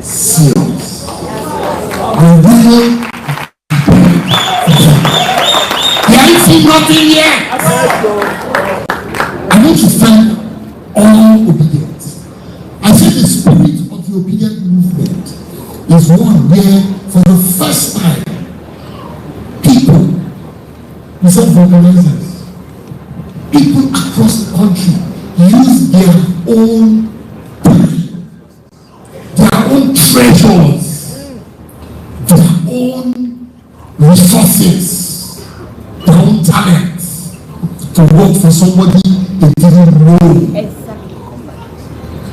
serious. I really see nothing yet. I want to thank all Obidients. I say the spirit of the Obidient movement is one where, for the first time, people, organizers, people across the country use their own time, their own treasures, their own resources, their own talents to work for somebody they didn't know. Exactly.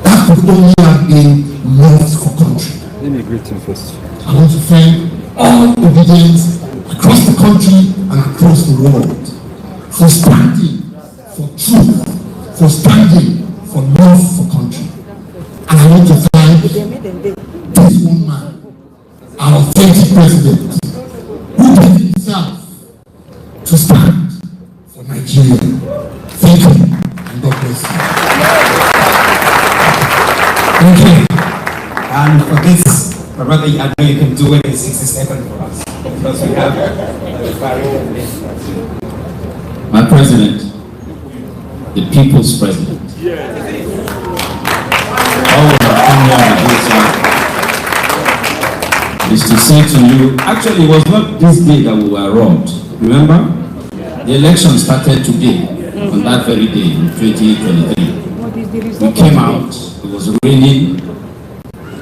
That could only have been love for country. Let me greet him first. I want to thank all Obidients across the country and across the world for standing for truth, for standing for love for country. And I want to thank this one man, our authentic president, who gave himself to stand for Nigeria. Thank you, and God bless you. Thank you. And for this, my brother, I know you can do it in 60 seconds for us, because we have my president, the people's president. All we have come here is to say to you, actually it was not this day that we were robbed. Remember? The election started today, on that very day, in 2023. We came out, it was raining,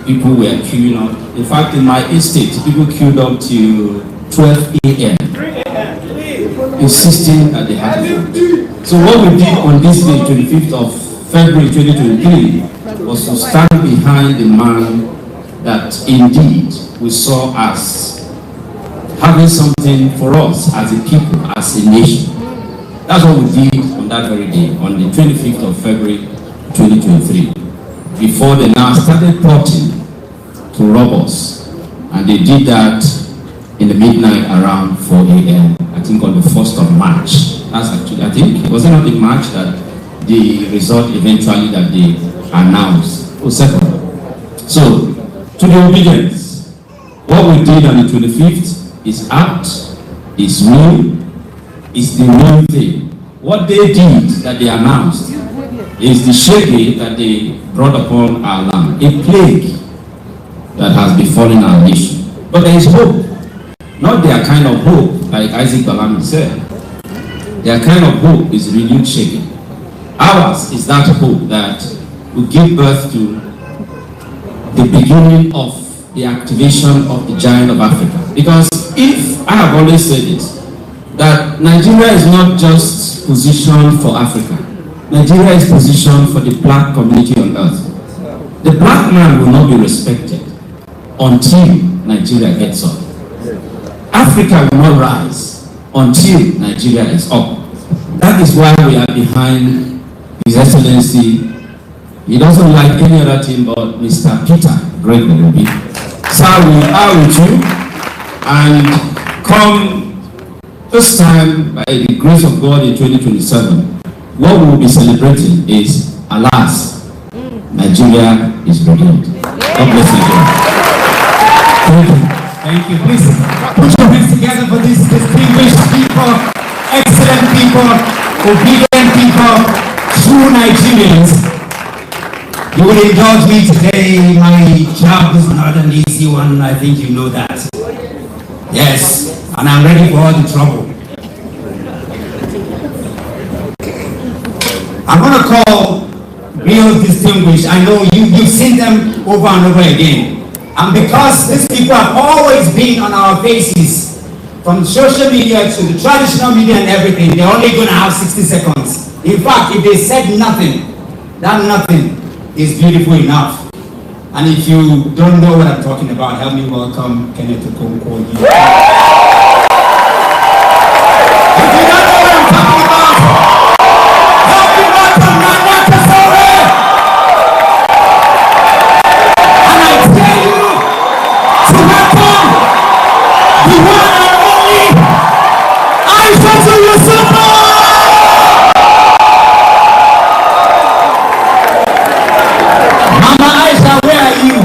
people were queuing up. In fact, in my estate, people queued up till 12 a.m. insisting that they had to vote. So what we did on this day, 25th of February 2023, was to stand behind the man that indeed we saw as having something for us as a people, as a nation. That's what we did on that very day, on the 25th of February 2023. Before they now started plotting to rob us. And they did that in the midnight around 4 a.m. I think on the 1st of March. That's actually, I think, it was not in March that the result eventually that they announced. Oh, second. So, to the Obidients, what we did on the 25th is apt, is real, is the real thing. What they did that they announced is the shade that they brought upon our land, a plague that has befallen our nation. But there is hope. Not their kind of hope, like Isaac Balami said. Their kind of hope is renewed shaking. Ours is that hope that will give birth to the beginning of the activation of the giant of Africa. Because if, I have always said this, that Nigeria is not just positioned for Africa. Nigeria is positioned for the black community on earth. The black man will not be respected until Nigeria gets up. Africa will not rise until Nigeria is up. That is why we are behind His Excellency. He doesn't like any other thing but Mr. Peter Gregory. Sir, we are with you, and come this time, by the grace of God in 2027, what we will be celebrating is, alas, Nigeria is redeemed. God bless Nigeria. Thank you. Thank you. Please put your hands together for these distinguished people, excellent people, obedient people, true Nigerians. You will indulge me today. My job is not an easy one. I think you know that. Yes, and I'm ready for all the trouble. I'm going to call real distinguished. I know you've seen them over and over again. And because these people have always been on our faces, from social media to the traditional media and everything, they're only going to have 60 seconds. In fact, if they said nothing, that nothing is beautiful enough. And if you don't know what I'm talking about, help me welcome Kenneth Okonkwo. If you don't know what I'm talking about, help me welcome Nana Kasore. And I tell you to welcome the one and only Aisha Yusufu. Mama Aisha, where are you?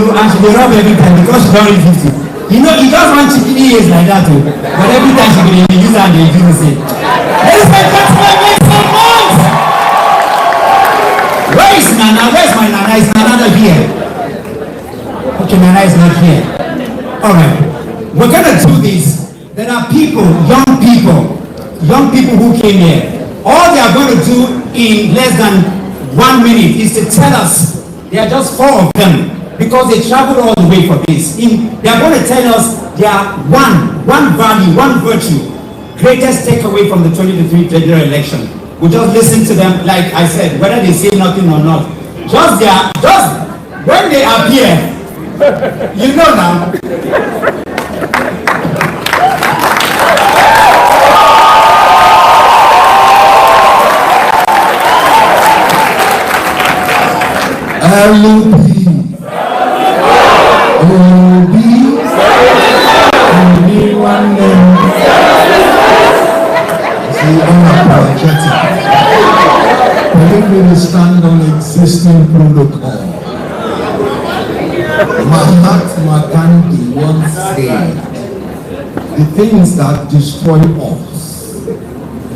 and she will rub every time because she don't reach 50. You know, he just want Chidi ears like that too. But every time she will use her and they do the same. Ladies and gentlemen, make some noise! Where is Nana? Where's my Nana? Is Nana not here? Okay, Nana is not here. Alright. We're gonna do this. There are people who came here. All they are going to do in less than 1 minute is to tell us. There are just 4 of them because they traveled all the way for this. They are going to tell us their one value, one virtue, greatest takeaway from the 2023 general election. We just listen to them, like I said, whether they say nothing or not. Just when they appear, you know now. We stand on existing protocol. Mahatma Gandhi once said, the things that destroy us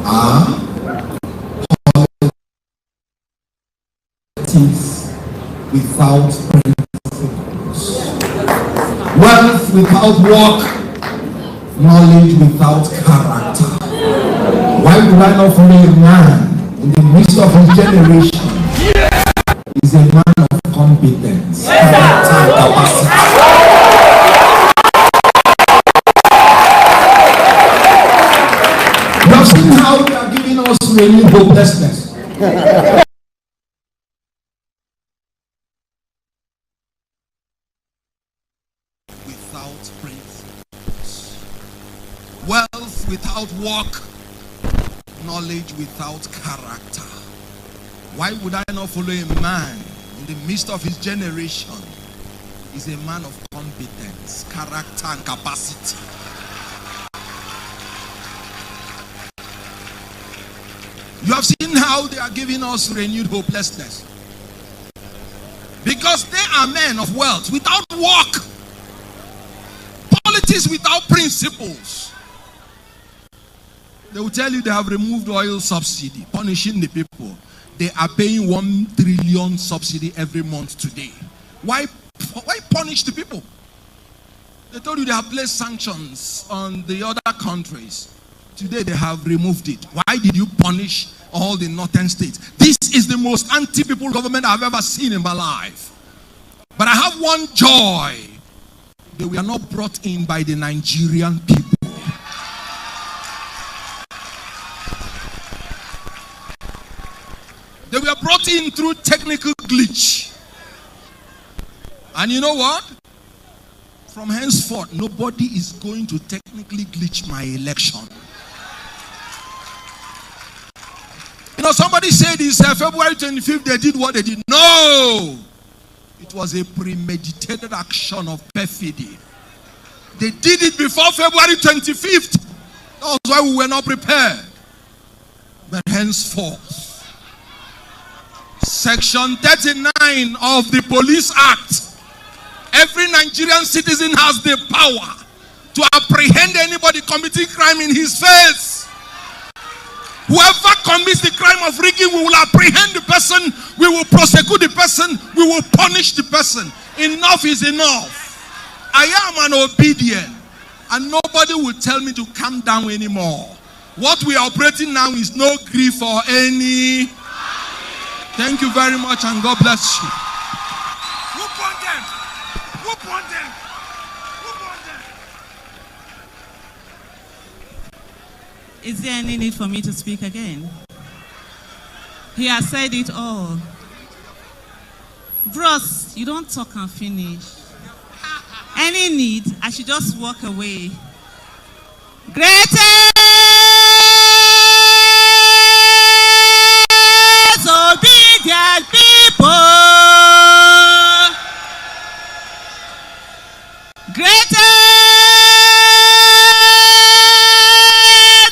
are politics without principles, wealth without work, knowledge without character. Why would I not follow a man in the midst of his generation? He's a man of competence, character, and capacity. You have seen how they are giving us renewed hopelessness. Without principles, wealth without work, knowledge without character. Why would I not follow a man in the midst of his generation? He's a man of competence, character, and capacity. You have seen how they are giving us renewed hopelessness. Because they are men of wealth without work, politics without principles. They will tell you they have removed oil subsidy, punishing the people. They are paying 1 trillion subsidy every month today. Why punish the people? They told you they have placed sanctions on the other countries. Today they have removed it. Why did you punish all the northern states? This is the most anti-people government I've ever seen in my life. But I have one joy. They were not brought in by the Nigerian people. They were brought in through technical glitch. And you know what? From henceforth, nobody is going to technically glitch my election. You know, somebody said this February 25th, they did what they did. No! It was a premeditated action of perfidy. They did it before February 25th. That was why we were not prepared. But henceforth, Section 39 of the Police Act, every Nigerian citizen has the power to apprehend anybody committing crime in his face. Whoever commits the crime of rigging, we will apprehend the person, we will prosecute the person, we will punish the person. Enough is enough. I am an obedient, and nobody will tell me to calm down anymore. What we are operating now is no grief for any. Thank you very much, and God bless you. Who want them? Who want them? Who want them? Is there any need for me to speak again? He has said it all. Bros, you don't talk and finish. Any need, I should just walk away. Greatest obedient people. Greatest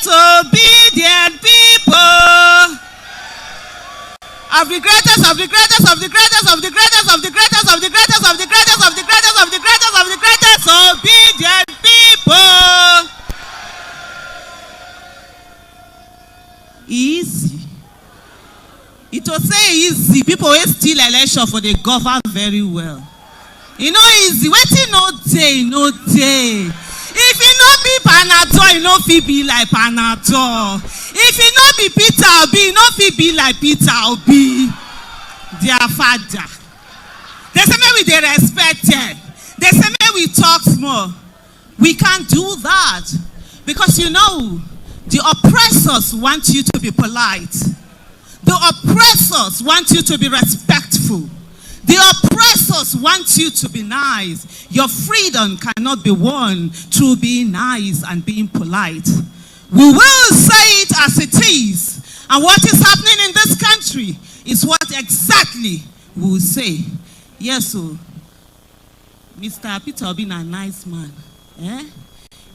obedient people. Of the greatest, of the greatest, of the greatest, of the greatest, of the greatest, of the greatest, of the greatest, of the greatest. easy. People always steal election for the govern very well. You know easy. Waiting no day, no day. If it not be Panadol, it no fit be like Panadol. If it not be Peter Obi, it no fit be like Peter Obi. Their father. They say maybe they respect it. They say maybe we talk more. We can't do that. Because you know, the oppressors want you to be polite. The oppressors want you to be respectful. The oppressors want you to be nice. Your freedom cannot be won through being nice and being polite. We will say it as it is. And what is happening in this country is what exactly we will say. Yes, so Mr. Peter Obi is a nice man. Eh?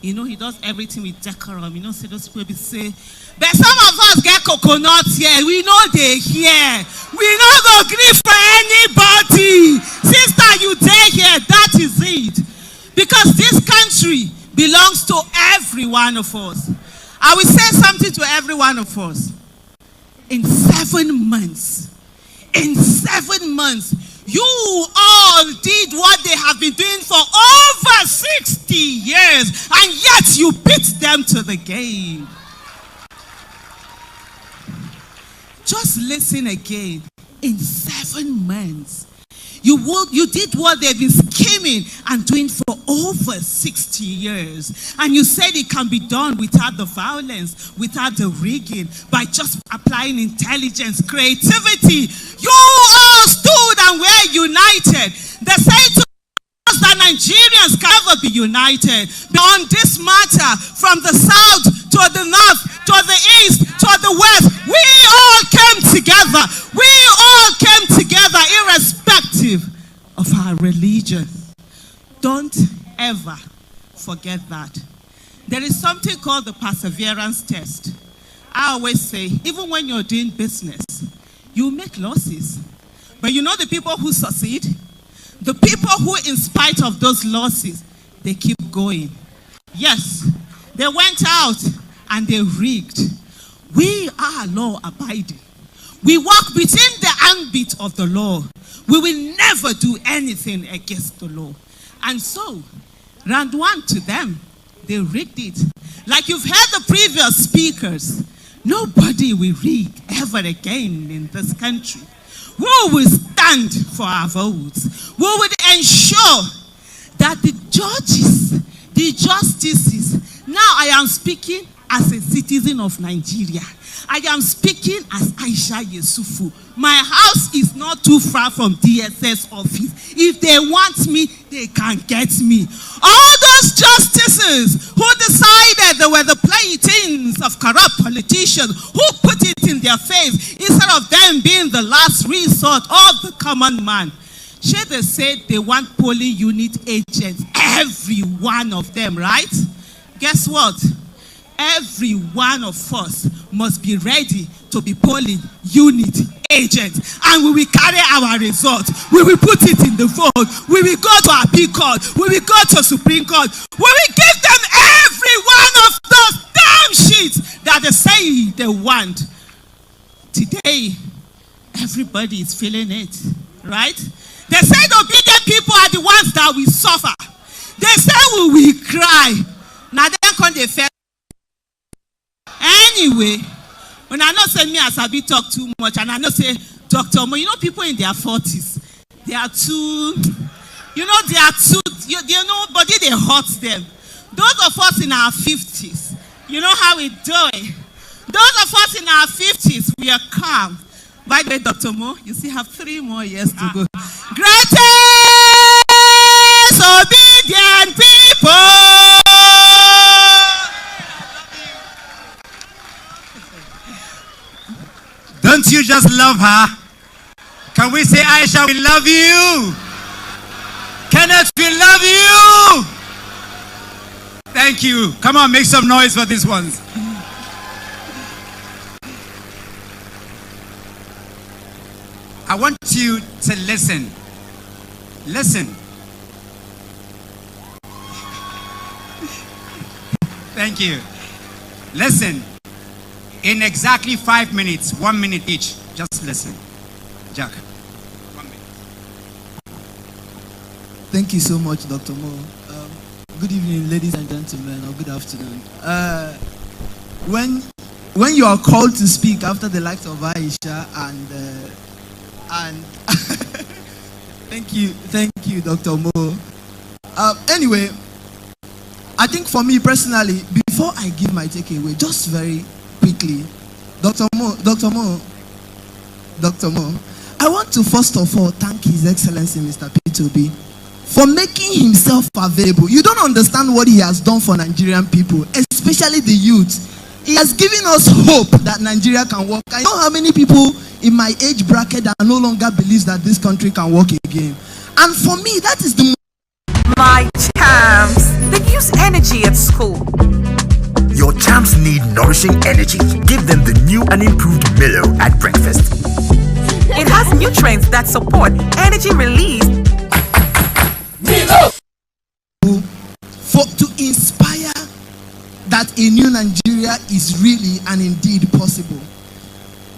You know, he does everything with decorum. You know, say those people say, but some of us get coconuts here. We know they here. We know go agree for anybody. Sister, you dey here. That is it. Because this country belongs to every one of us. I will say something to every one of us. In 7 months, you all did what they have been doing for over 60 years, and yet you beat them to the game. Just listen again. In 7 months, you did what they've been scheming and doing for over 60 years. And you said it can be done without the violence, without the rigging, by just applying intelligence, creativity. You all stood and were united. They say to us that Nigerians can never be united. On this matter, from the south to the north, to the east, to the west, we all came together. We all came together irrespective of our religion. Don't ever forget that. There is something called the perseverance test. I always say, even when you're doing business, you make losses. But you know the people who succeed? The people who, in spite of those losses, they keep going. Yes, they went out and they rigged. We are law-abiding. We walk within the ambit of the law. We will never do anything against the law. And so, round one to them, they rigged it. Like you've heard the previous speakers, nobody will rig ever again in this country. We will stand for our votes. We will ensure that the judges, the justices, now I am speaking as a citizen of Nigeria. I am speaking as Aisha Yesufu. My house is not too far from DSS office. If they want me, they can get me. All those justices who decided they were the playthings of corrupt politicians, who put it in their face instead of them being the last resort of the common man. They said they want polling unit agents, every one of them, right? Guess what? Every one of us must be ready to be polling unit agents, and we will carry our results. We will put it in the vote. We will go to appeal court. We will go to Supreme Court. We will give them every one of those damn sheets that they say they want. Today, everybody is feeling it, right? They say the obedient people are the ones that will suffer. They say we will cry. Now they can't defend. Anyway, when I know say me as I be talk too much, and I know say Dr. Mo, you know people in their 40s, they are too, you know, body they hurt them. Those of us in our 50s, you know how we do it. Those of us in our 50s, we are calm. By the way, Dr. Mo, you still have 3 more years to go. Greatest obedient people. Don't you just love her? Can we say, Aisha, we love you? Kenneth, we love you. Thank you. Come on, make some noise for these ones. I want you to listen. Listen. Thank you. Listen. In exactly 5 minutes, 1 minute each, just listen. Jack. Thank you so much, Dr. Mo. Good evening, ladies and gentlemen, or good afternoon. When you are called to speak after the likes of Aisha and thank you, Dr. Mo. Anyway, I think for me personally, before I give my takeaway, just very quickly, Dr. Mo, I want to first of all thank His Excellency Mr. P2B for making himself available. You don't understand what he has done for Nigerian people, especially the youth. He has given us hope that Nigeria can work. I know how many people in my age bracket that no longer believes that this country can work again. And for me, that is the my champs, they use energy at school. Your champs need nourishing energy. Give them the new and improved Milo at breakfast. It has nutrients that support energy release. Milo! To inspire that a new Nigeria is really and indeed possible.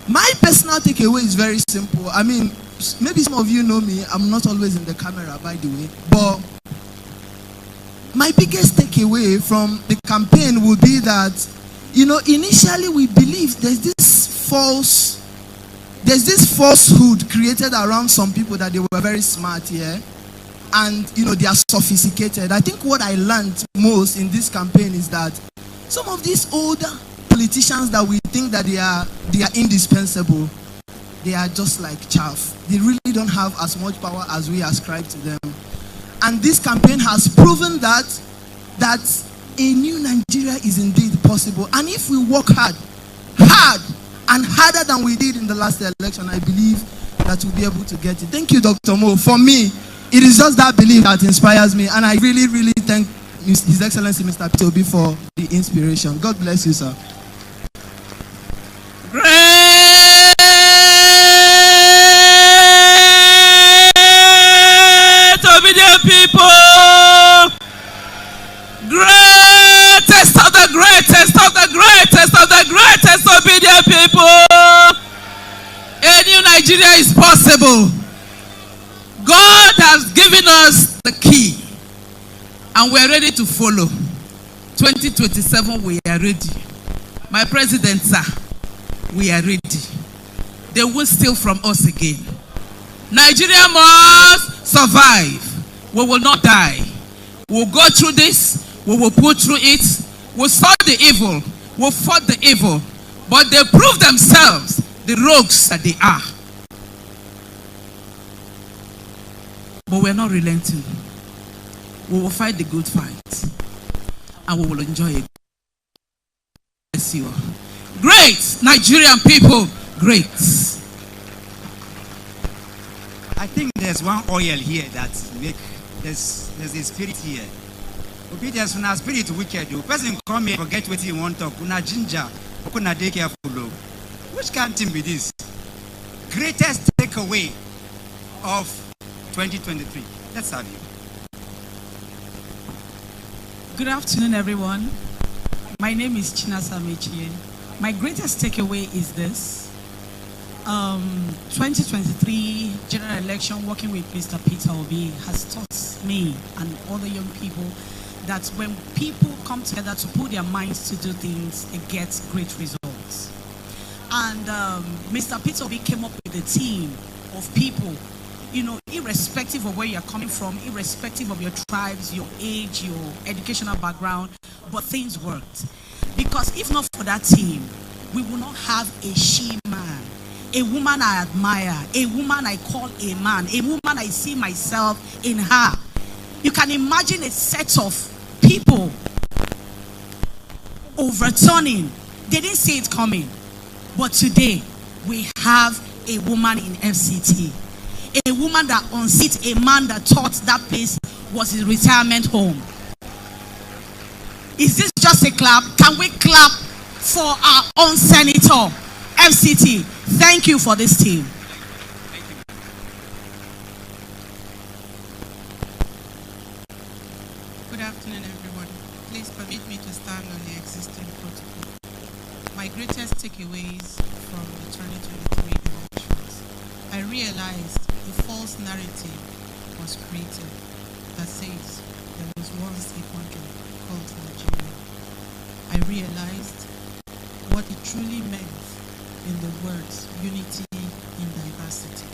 My personal takeaway is very simple. I mean, maybe some of you know me. I'm not always in the camera, by the way. But my biggest takeaway from the campaign would be that, you know, initially we believed there's this falsehood created around some people that they were very smart here, and you know they are sophisticated. I think what I learned most in this campaign is that some of these older politicians that we think that they are indispensable, they are just like chaff. They really don't have as much power as we ascribe to them. And this campaign has proven that a new Nigeria is indeed possible. And if we work hard and harder than we did in the last election, I believe that we'll be able to get it. Thank you, Dr. Mo. For me, it is just that belief that inspires me. And I really, really thank His Excellency Mr. P2B for the inspiration. God bless you, sir. Great obedient people, greatest of the greatest of the greatest of the greatest obedient people. A new Nigeria is possible. God has given us the key, and we are ready to follow. 2027, we are ready. My president, sir, we are ready. They won't steal from us again. Nigeria must survive. We will not die. We'll go through this. We will put through it. We'll solve the evil. We'll fight the evil. But they prove themselves the rogues that they are. But we're not relenting. We will fight the good fight. And we will enjoy it. Bless you. Great Nigerian people. Great. I think there's one oil here that there's a spirit here. Obedience when a spirit wicked. The person come here forget what he want to talk. Una ginger. Una dey careful. Which kind of thing be this? Greatest takeaway of 2023. Let's have you. Good afternoon, everyone. My name is Chinasa Mechie. My greatest takeaway is this. 2023 general election, working with Mr. Peter Obi, has taught me and other young people that when people come together to put their minds to do things, they get great results. And Mr. Peter Obi came up with a team of people, you know, irrespective of where you're coming from, irrespective of your tribes, your age, your educational background, but things worked. Because if not for that team, we will not have a she-man, a woman I admire, a woman I call a man, a woman I see myself in her. You can imagine a set of people overturning. They didn't see it coming. But today, we have a woman in FCT. A woman that unseats a man that thought that place was his retirement home. Is this just a clap? Can we clap for our own senator, FCT? Thank you for this team. Good afternoon, everyone. Please permit me to stand on the existing protocol. My greatest takeaways from the 2023 elections I realized a false narrative was created that says there was once a country called Nigeria. I realized what it truly meant in the words unity in diversity.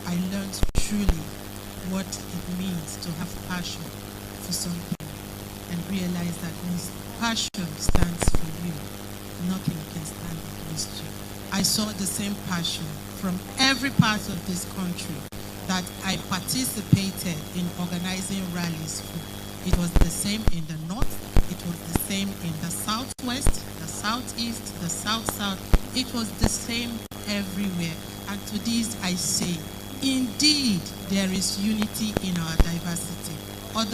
I learned truly what it means to have passion for something and realize that when passion stands for you, nothing can stand against you. I saw the same passion from every part of this country that I participated in organizing rallies for. It was the same in the north, it was the same in the southwest, the southeast, the south-south. It was the same everywhere. And to this I say, indeed, there is unity in our diversity. Other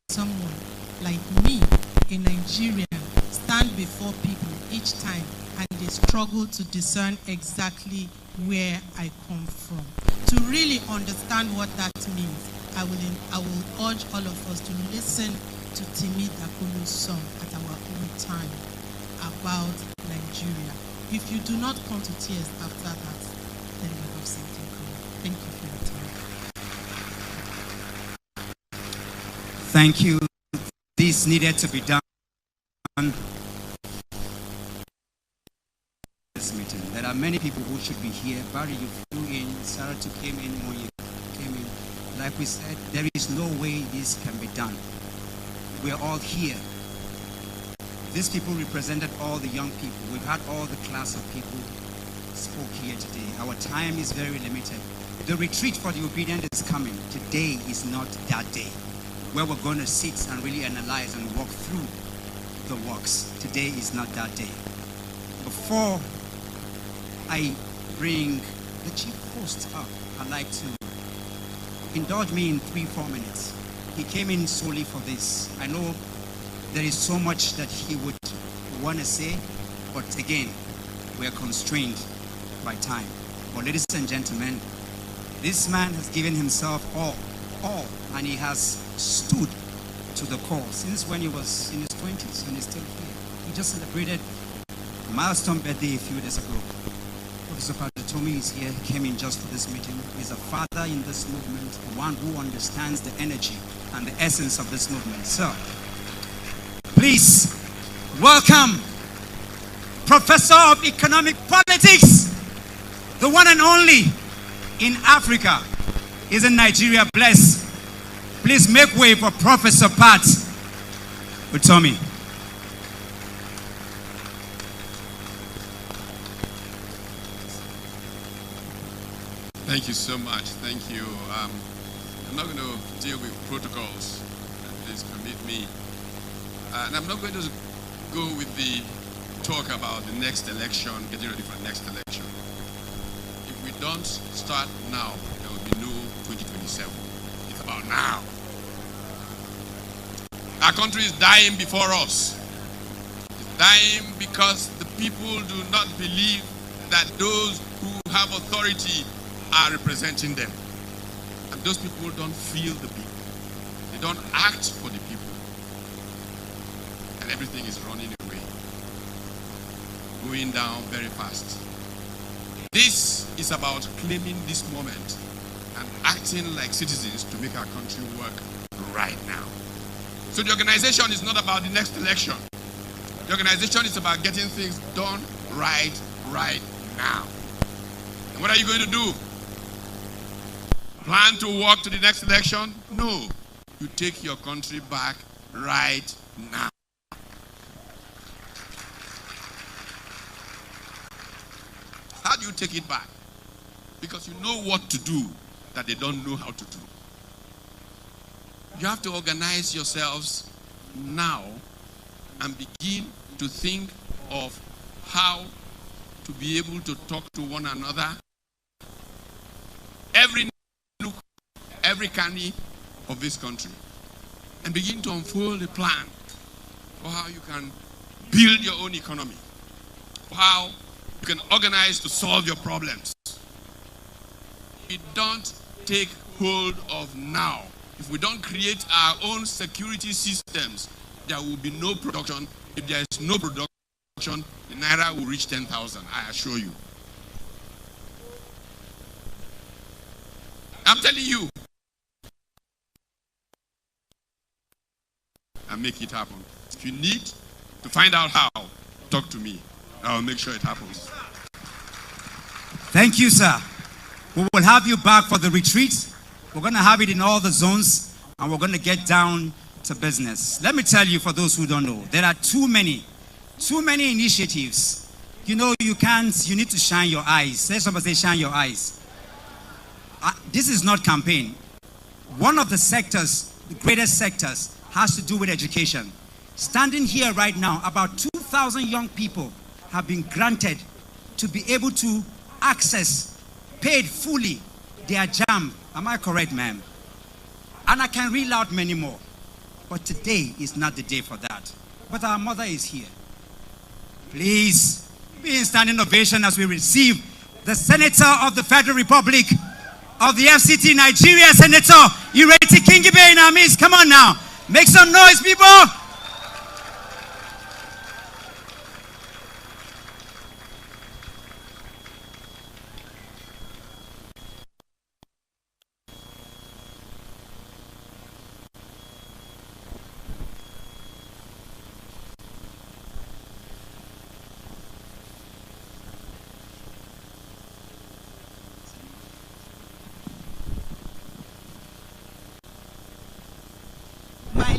someone like me, a Nigerian, stand before people each time and they struggle to discern exactly where I come from. To really understand what that means, I will urge all of us to listen to Timi Dakulu's song at our own time about Nigeria. If you do not come to tears after that, then you have something coming. Thank you for your time. Thank you. This needed to be done. This meeting. There are many people who should be here. Barry, you flew in. Sarah too came in when you came in. Like we said, there is no way this can be done. We're all here. These people represented all the young people. We've had all the class of people spoke here today. Our time is very limited. The retreat for the Obidients is coming. Today is not that day where we're going to sit and really analyze and walk through the works. Today is not that day. Before I bring the chief host up, I'd like to indulge me in 3-4 minutes. He came in solely for this. I know there is so much that he would want to say, but again, we are constrained by time. But ladies and gentlemen, this man has given himself all, and he has stood to the call since when he was in his 20s and he's still here. He just celebrated a milestone birthday a few days ago. Professor Padatomi is here, came in just for this meeting. He's a father in this movement, one who understands the energy and the essence of this movement. So, please welcome Professor of Economic Politics, the one and only in Africa, is in Nigeria. Bless. Please make way for Professor Pat Utomi. Thank you so much. Thank you. I'm not going to deal with protocols. Please permit me. And I'm not going to go with the talk about the next election, getting ready for the next election. If we don't start now, there will be no 2027. It's about now. Our country is dying before us. It's dying because the people do not believe that those who have authority are representing them. And those people don't feel the people. They don't act for the people. And everything is running away. Going down very fast. This is about claiming this moment and acting like citizens to make our country work right now. So the organization is not about the next election. The organization is about getting things done right now. And what are you going to do? Plan to walk to the next election? No. You take your country back right now. How do you take it back? Because you know what to do that they don't know how to do. You have to organize yourselves now and begin to think of how to be able to talk to one another. Every nook, every cranny of this country. And begin to unfold a plan for how you can build your own economy. For how you can organize to solve your problems. We don't take hold of now. If we don't create our own security systems, there will be no production. If there is no production, the Naira will reach 10,000, I assure you. I'm telling you. And make it happen. If you need to find out how, talk to me. I'll make sure it happens. Thank you, sir. We will have you back for the retreat. We're going to have it in all the zones, and we're going to get down to business. Let me tell you, for those who don't know, there are too many initiatives. You know, you need to shine your eyes. Let somebody say, shine your eyes. This is not campaign. One of the sectors, the greatest sectors, has to do with education. Standing here right now, about 2,000 young people have been granted to be able to access, paid fully, their JAM. Am I correct, ma'am? And I can read out many more. But today is not the day for that. But our mother is here. Please be in standing ovation as we receive the Senator of the Federal Republic of the FCT Nigeria, Senator Ireti Kingibe in our midst. Come on now. Make some noise, people.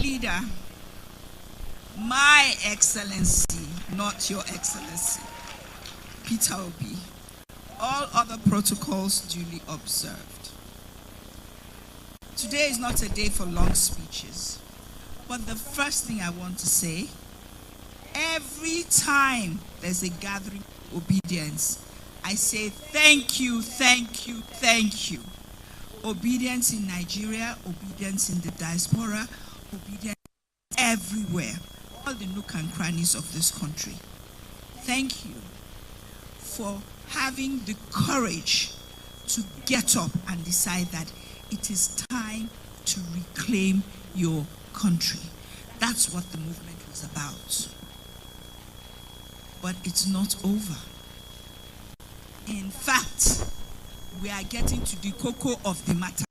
Leader, My Excellency, not Your Excellency, Peter Obi, all other protocols duly observed. Today is not a day for long speeches, but the first thing I want to say, every time there's a gathering of Obidients, I say thank you, thank you, thank you. Obidients in Nigeria, Obidients in the diaspora, Obidients everywhere, all the nook and crannies of this country. Thank you for having the courage to get up and decide that it is time to reclaim your country. That's what the movement was about. But it's not over. In fact, we are getting to the cocoa of the matter.